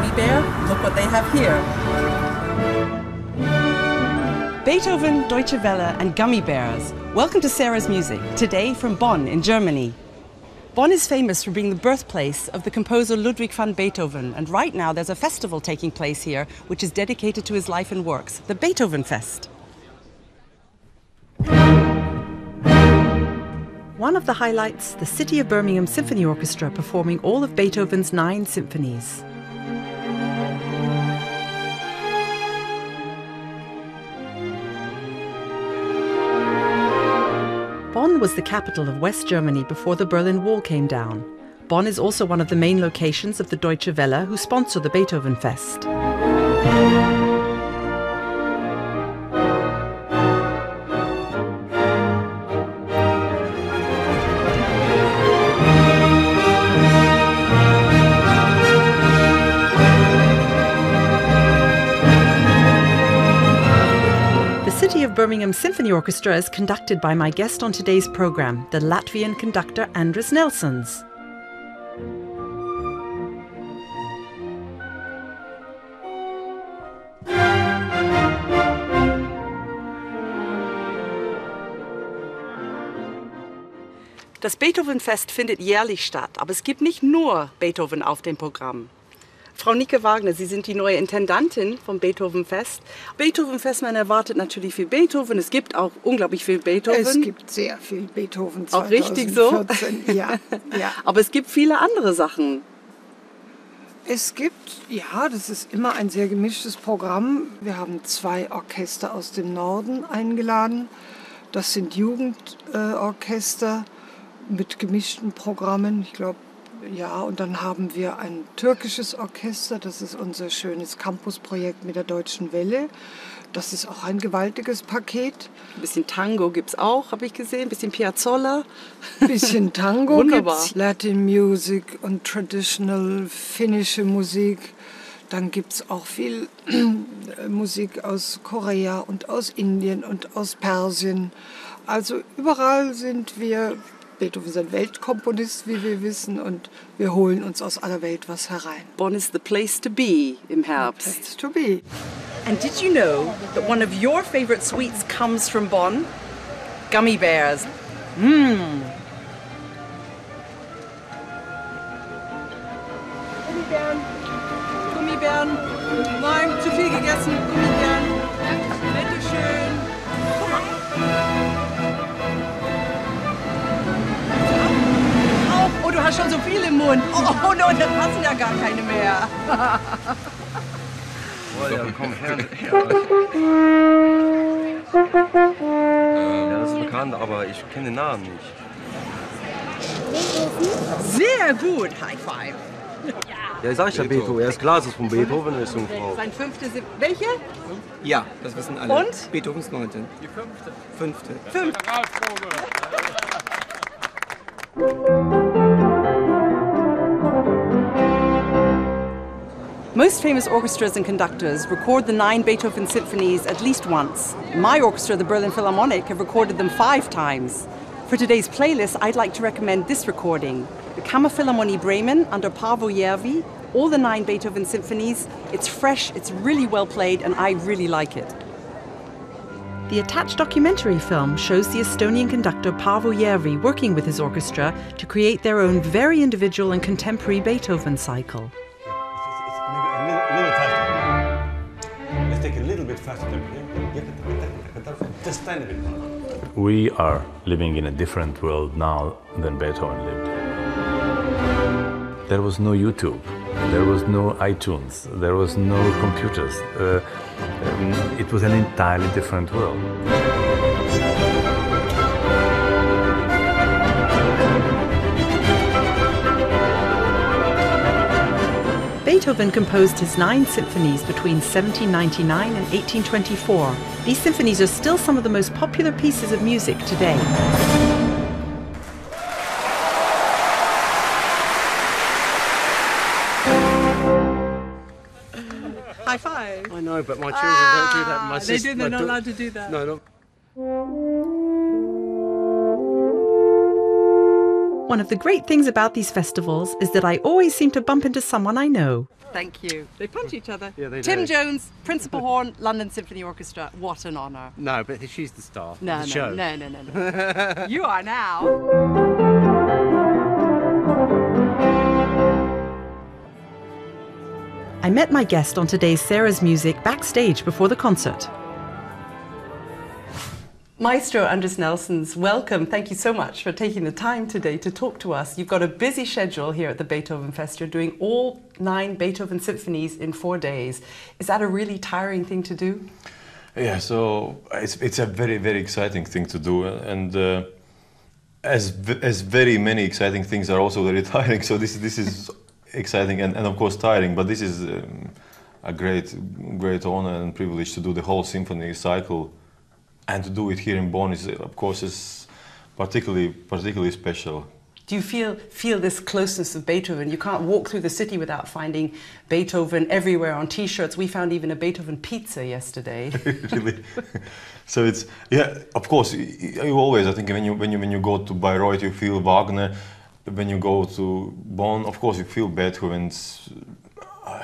gummy bear? Look what they have here. Beethoven, Deutsche Welle and gummy bears. Welcome to Sarah's Music, today from Bonn in Germany. Bonn is famous for being the birthplace of the composer Ludwig van Beethoven, and right now there's a festival taking place here which is dedicated to his life and works, the Beethovenfest. One of the highlights, the City of Birmingham Symphony Orchestra performing all of Beethoven's 9 symphonies. Bonn was the capital of West Germany before the Berlin Wall came down. Bonn is also one of the main locations of the Deutsche Welle, who sponsor the Beethovenfest. The City of Birmingham Symphony Orchestra is conducted by my guest on today's program, the Latvian conductor Andris Nelsons. Das Beethovenfest findet jährlich statt, aber es gibt nicht nur Beethoven auf dem Programm. Frau Nicke Wagner, Sie sind die neue Intendantin vom Beethovenfest. Beethovenfest, man erwartet natürlich viel Beethoven. Es gibt auch unglaublich viel Beethoven. Es gibt sehr viel Beethoven 2014. Auch richtig so? Ja, ja. Aber es gibt viele andere Sachen. Es gibt, ja, das ist immer ein sehr gemischtes Programm. Wir haben 2 Orchester aus dem Norden eingeladen. Das sind Jugendorchester mit gemischten Programmen. Ich glaube, ja, und dann haben wir ein türkisches Orchester, das ist unser schönes Campusprojekt mit der Deutschen Welle. Das ist auch ein gewaltiges Paket. Ein bisschen Tango gibt es auch, habe ich gesehen, ein bisschen Piazzolla. Ein bisschen Tango Wunderbar. Gibt's, Latin Music und Traditional finnische Musik. Dann gibt es auch viel Musik aus Korea und aus Indien und aus Persien. Also überall sind wir. Beethoven ist ein Weltkomponist, wie wir wissen, und wir holen uns aus aller Welt was herein. Bonn is the place to be im Herbst. Place to be. And did you know that one of your favorite sweets comes from Bonn? Gummy bears. Gummibären. Gummibären. Nein, zu viel gegessen. Gummibären. Bitteschön. Guck mal. Oh, du hast schon so viel im Mund. Oh, no, da passen ja gar keine mehr. Oh ja, komm her. Ja, das ist bekannt, aber ich kenne den Namen nicht. Sehr gut. High five. Ja, ich sag ja Beethoven. Er ist klar, dass es von Beethoven ist, Jungfrau. Sein 5. Welche? Ja, das wissen alle. Und? Beethovens 9. Die 5. 5. Most famous orchestras and conductors record the 9 Beethoven symphonies at least once. My orchestra, the Berlin Philharmonic, have recorded them 5 times. For today's playlist, I'd like to recommend this recording. The Kammerphilharmonie Bremen under Paavo Järvi, all the 9 Beethoven symphonies. It's fresh, it's really well played, and I really like it. The attached documentary film shows the Estonian conductor Paavo Järvi working with his orchestra to create their own very individual and contemporary Beethoven cycle. Let's take a little bit faster. Just tiny bit. We are living in a different world now than Beethoven lived. There was no YouTube, there was no iTunes, there was no computers. It was an entirely different world. Beethoven composed his 9 symphonies between 1799 and 1824. These symphonies are still some of the most popular pieces of music today. High five. I know, but my children don't do that. My They do, they're not allowed to do that. No, no. One of the great things about these festivals is that I always seem to bump into someone I know. Thank you. They punch each other. Yeah, they Tim do. Jones, Principal Horn, London Symphony Orchestra. What an honour. No, but she's the star. No, the no, show. no. You are now. I met my guest on today's Sarah's Music backstage before the concert. Maestro Andris Nelsons, welcome. Thank you so much for taking the time today to talk to us. You've got a busy schedule here at the Beethovenfest. You're doing all 9 Beethoven symphonies in 4 days. Is that a really tiring thing to do? Yeah, so it's a very, very exciting thing to do, and as very many exciting things are also very tiring. So this is exciting and of course tiring, but this is a great honor and privilege to do the whole symphony cycle. And to do it here in Bonn is, of course, is particularly special. Do you feel this closeness of Beethoven? You can't walk through the city without finding Beethoven everywhere on T-shirts. We found even a Beethoven pizza yesterday. Really? So it's, yeah, of course. You always, I think, when you go to Bayreuth, you feel Wagner. When you go to Bonn, of course, you feel Beethoven's.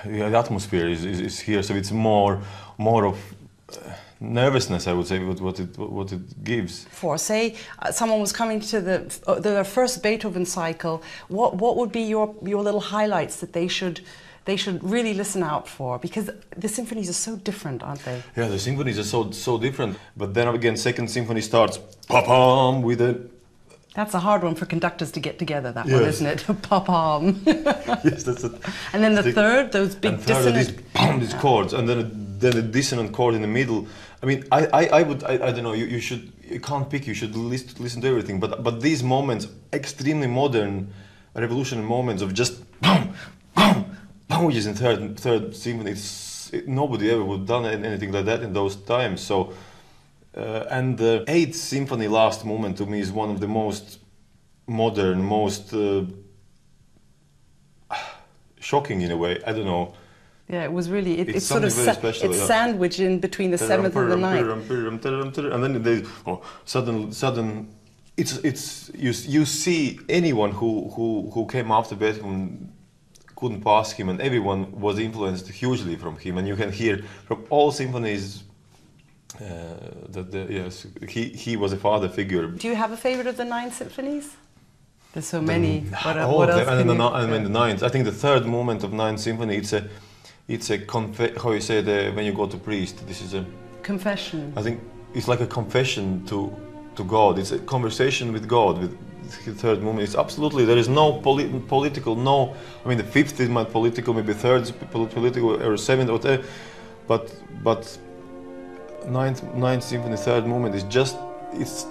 The atmosphere is here, so it's more of. Nervousness, I would say, what it gives. For say, someone was coming to their first Beethoven cycle. What would be your little highlights that they should really listen out for? Because the symphonies are so different, aren't they? Yeah, the symphonies are so different. But then again, second symphony starts pa-pam with a. That's a hard one for conductors to get together. That yes. one, isn't it? Pa-pam. Yes, that's it. And then the third, those big dissonant. These chords, and then a dissonant chord in the middle. I mean, I don't know. You can't pick. You should listen to everything. But these moments, extremely modern, revolutionary moments of just boom, boom, boom, which is in third symphony. Nobody ever would have done anything like that in those times. So, and the 8th symphony, last moment, to me is one of the most modern, most shocking in a way. I don't know. Yeah, it was really, it's sort of special, it's sandwiched in between the 7th and the 9th. And then they sudden it's you see anyone who came after Beethoven couldn't pass him, and everyone was influenced hugely from him, and you can hear from all symphonies that yes, he was a father figure. Do you have a favorite of the 9 symphonies? There's so many. What else? And the 9th. I think the 3rd movement of 9th symphony. It's a how you say when you go to priest. This is a confession. I think it's like a confession to God. It's a conversation with God. With the 3rd movement, it's absolutely there is no political. No, I mean the 5th is not political. Maybe 3rd is political or 7th or whatever. But 9th symphony, 3rd movement is just it's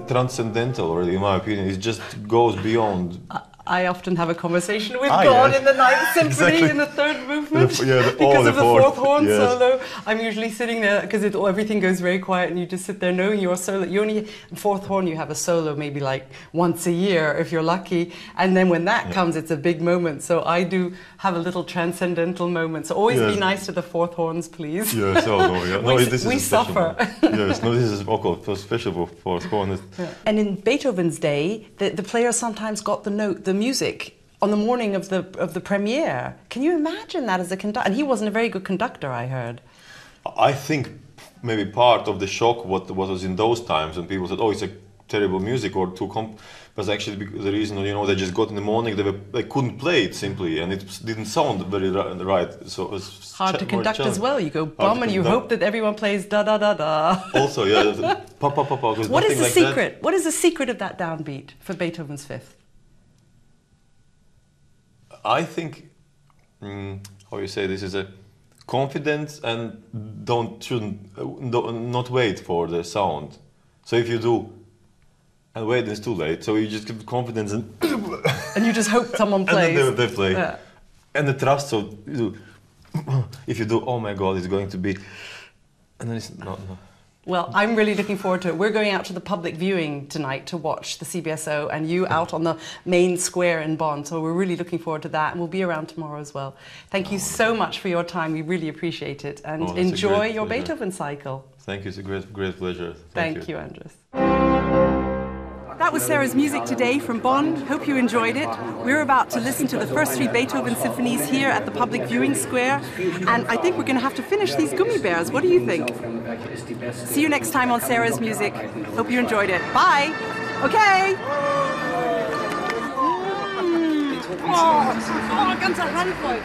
transcendental already, in my opinion. It just goes beyond. I often have a conversation with God in the 9th Symphony in the 3rd movement because of the 4th horn solo. I'm usually sitting there because everything goes very quiet and you just sit there knowing your solo. You only, in 4th horn, you have a solo maybe like once a year if you're lucky. And then when that comes, it's a big moment. So I do have a little transcendental moment. So always be nice to the 4th horns, please. Yes, we suffer. Yes, no, this is special for 4th horn. And in Beethoven's day, the player sometimes got the music on the morning of the premiere. Can you imagine that as a conductor? And he wasn't a very good conductor, I heard. I think maybe part of the shock what was in those times, and people said, "Oh, it's a terrible music," or was actually the reason. They just got in the morning. They couldn't play it simply, and it didn't sound very right. So it was hard to conduct as well. You go bum, and you hope that everyone plays da da da da. Also, yeah, pa pa pa pa. What is the secret? What is the secret of that downbeat for Beethoven's 5th? I think, how you say, this is a confidence and not wait for the sound. So if you do, and wait, it's too late. So you just give confidence and and you just hope someone plays. And then they play. Yeah. And the trust. So if you do, oh my God, it's going to be, and then it's not. No. Well, I'm really looking forward to it. We're going out to the public viewing tonight to watch the CBSO, and you out on the main square in Bonn. So we're really looking forward to that, and we'll be around tomorrow as well. Thank you so much for your time. We really appreciate it, and enjoy your Beethoven cycle. Thank you. It's a great pleasure. Thank you, Andris. That was Sarah's music today from Bonn. Hope you enjoyed it. We're about to listen to the first 3 Beethoven symphonies here at the public viewing square, and I think we're going to have to finish these gummy bears. What do you think? See you next time on Sarah's music. Hope you enjoyed it. Bye. Okay. Oh, ganze Handvoll.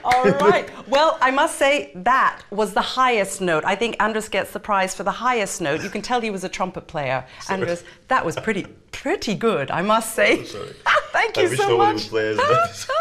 All right. Well, I must say that was the highest note. I think Andris gets the prize for the highest note. You can tell he was a trumpet player. Sorry. Andris, that was pretty good, I must say. Sorry. Thank you so much. I wish nobody would play as that.